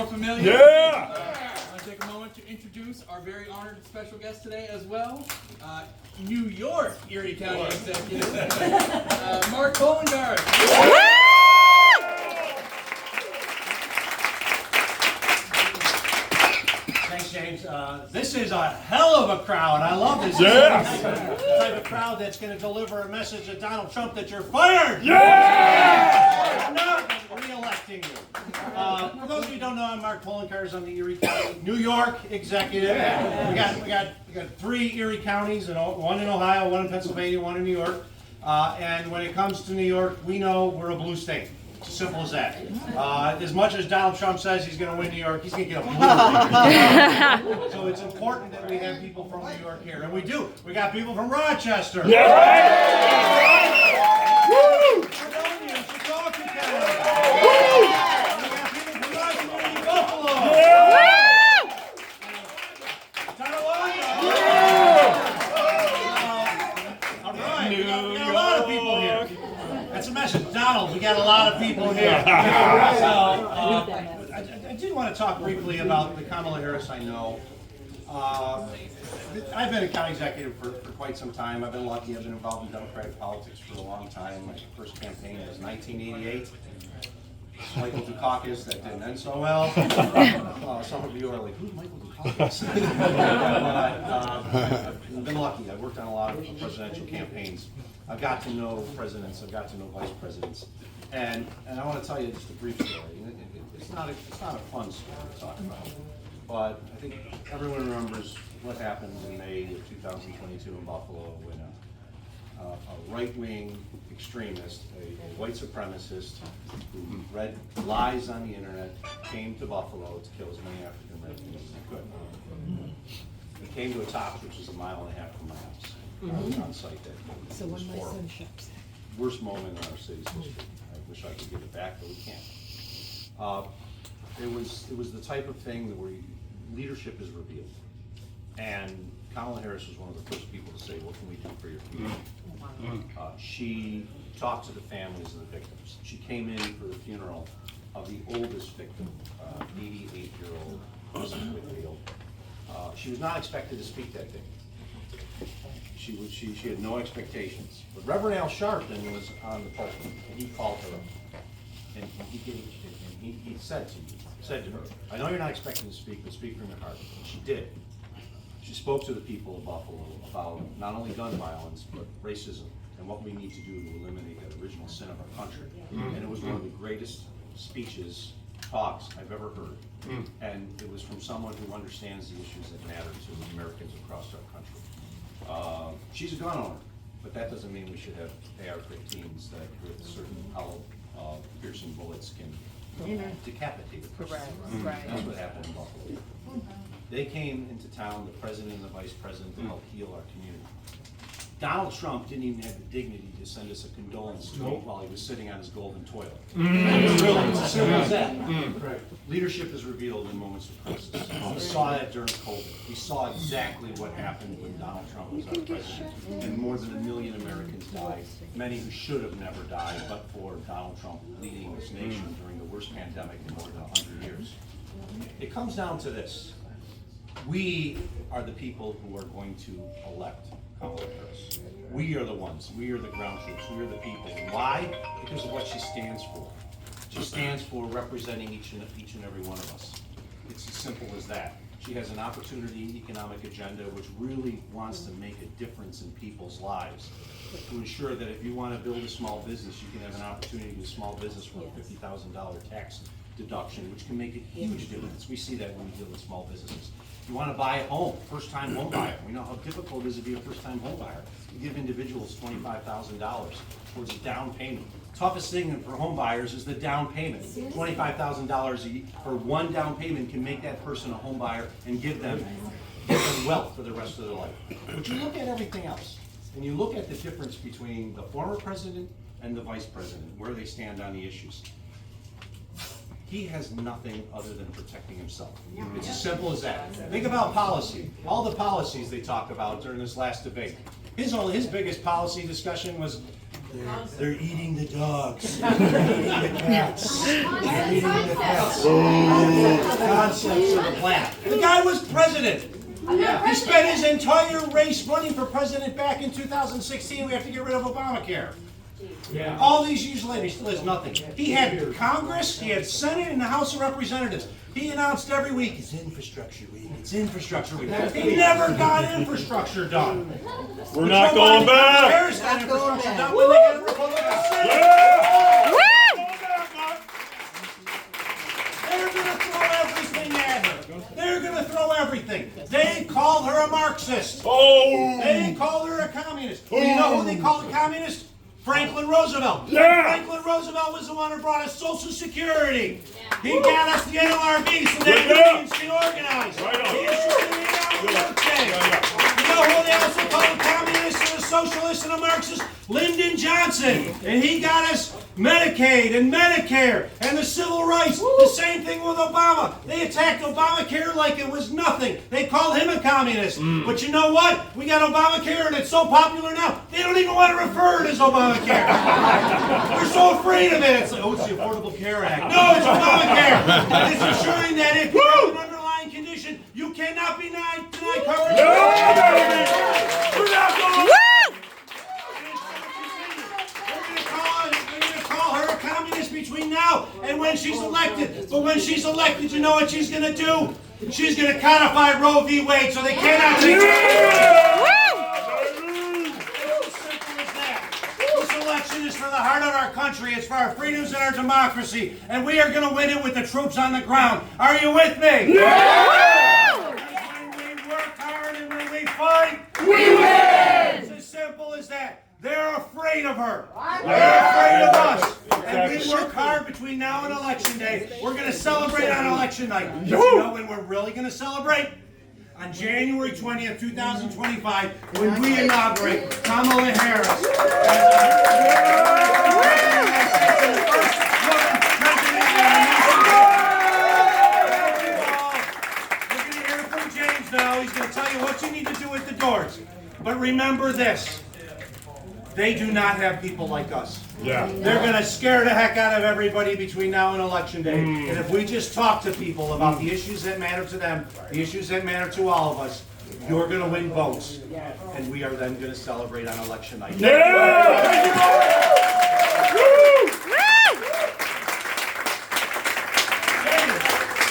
more familiar? Yeah! I want to take a moment to introduce our very honored special guest today as well. New York Erie County Executive, Mark Poloncarz. Thanks, James. This is a hell of a crowd. I love this. Yes. The type of crowd that's going to deliver a message to Donald Trump that you're fired. Yeah! I'm not re-electing you. For those of you who don't know, I'm Mark Poloncarz. I'm the Erie County, New York executive. We got 3 Erie counties, and one in Ohio, one in Pennsylvania, one in New York. And when it comes to New York, we know we're a blue state. It's as simple as that. As much as Donald Trump says he's going to win New York, he's going to get a blue. So it's important that we have people from New York here, and we do. We got people from Rochester. Yeah! Philadelphia, Chicago, Canada. We got people from Washington, Buffalo. Tonawanda. All right, we got a lot of people here. That's a message. Donald, we got a lot of people here. I did want to talk briefly about the Kamala Harris I know. I've been a county executive for quite some time. I've been lucky. I've been involved in Democratic politics for a long time. My first campaign was 1988. Michael Dukakis, that didn't end so well. Some of you are like, who's Michael Dukakis? I've been lucky. I've worked on a lot of presidential campaigns. I've got to know presidents. I've got to know vice presidents. And I want to tell you just a brief story. It's not a fun story to talk about. But I think everyone remembers what happened in May of 2022 in Buffalo when a right-wing extremist, a white supremacist who read lies on the internet, came to Buffalo to kill as many African Americans as he could. He came to a top which is 1.5 miles from my house. I was on site that day. So when my son shops. Worst moment in our city's history. I wish I could give it back, but we can't. It was the type of thing where leadership is revealed. And Kamala Harris was one of the first people to say, what can we do for your community? She talked to the families of the victims. She came in for the funeral of the oldest victim, 88-year-old Mrs. Whitfield. She was not expected to speak that day. She had no expectations. But Reverend Al Sharpton was on the pulpit, and he called her up. And he said to her, I know you're not expecting to speak, but speak from your heart. And she did. She spoke to the people of Buffalo about not only gun violence, but racism, and what we need to do to eliminate that original sin of our country. And it was one of the greatest talks I've ever heard. And it was from someone who understands the issues that matter to Americans across our country. She's a gun owner, but that doesn't mean we should have AR-15s that with certain hollow piercing bullets can decapitate a person. Right. That's what happened in Buffalo. They came into town, the president and the vice president, to help heal our community. Donald Trump didn't even have the dignity to send us a condolence tweet while he was sitting on his golden toilet. It's as simple as that. Leadership is revealed in moments of crisis. We saw that during COVID. We saw exactly what happened when Donald Trump was our president. And more than 1 million Americans died, many who should have never died, but for Donald Trump leading this nation during the worst pandemic in more than 100 years. It comes down to this. We are the people who are going to elect Kamala Harris. We are the ones. We are the ground troops. We are the people. Why? Because of what she stands for. She stands for representing each and every one of us. It's as simple as that. She has an opportunity economic agenda which really wants to make a difference in people's lives. To ensure that if you want to build a small business, you can have an opportunity to do a small business for a $50,000 tax deduction, which can make a huge difference. We see that when we deal with small businesses. You want to buy a home, first-time home buyer. We know how difficult it is to be a first-time home buyer. You give individuals $25,000 towards a down payment. Toughest thing for home buyers is the down payment. $25,000 for one down payment can make that person a home buyer and give them wealth for the rest of their life. But you look at everything else, and you look at the difference between the former president and the vice president, where they stand on the issues. He has nothing other than protecting himself. It's as simple as that. Think about policy. All the policies they talk about during this last debate. His biggest policy discussion was They're eating the dogs. They're eating the cats. They're eating the pets. Concepts of the plan. The guy was president. He spent his entire race running for president back in 2016. We have to get rid of Obamacare. Yeah. All these years later, he still has nothing. He had Congress, he had Senate, and the House of Representatives. He announced every week, it's infrastructure week, it's infrastructure week. He never got infrastructure done. We're not going back. Harris got infrastructure done when they got a Republican Senate. They're going to throw everything at her. They're going to throw everything. They called her a Marxist. Oh! They called her a communist. Well, you know who they called a communist? Franklin Roosevelt. Yeah. Franklin Roosevelt was the one who brought us Social Security. He got us the NLRB so that unions can organize. Right on. He issued the 8-hour workday. You know who they also called a communist and a socialist and a Marxist? Lyndon Johnson. And he got us Medicaid and Medicare and the civil rights. The same thing with Obama. They attacked Obamacare like it was nothing. They called him a communist. But you know what? We got Obamacare and it's so popular now, they don't even want to refer to it as Obamacare. They're so afraid of it. It's like, oh, it's the Affordable Care Act. No, it's Obamacare. And it's ensuring that if you have an underlying condition, you cannot be denied coverage. We're not going. Between now and when she's elected. But when she's elected, you know what she's going to do? She's going to codify Roe v. Wade so they cannot take it. It's as simple as that. This election is for the heart of our country. It's for our freedoms and our democracy. And we are going to win it with the troops on the ground. Are you with me? Yeah! When we work hard and when we fight, We win! it's as simple as that. They're afraid of her. They're afraid of us. And we work hard between now and Election Day. We're going to celebrate on Election Night. But you know when we're really going to celebrate? On January 20th, 2025, when we inaugurate Kamala Harris as the first woman president of the nation. We're going to hear from James now. He's going to tell you what you need to do at the doors. But remember this. They do not have people like us. Yeah. They're going to scare the heck out of everybody between now and Election Day. And if we just talk to people about the issues that matter to them, the issues that matter to all of us, you're going to win votes. And we are then going to celebrate on Election Night. Yeah!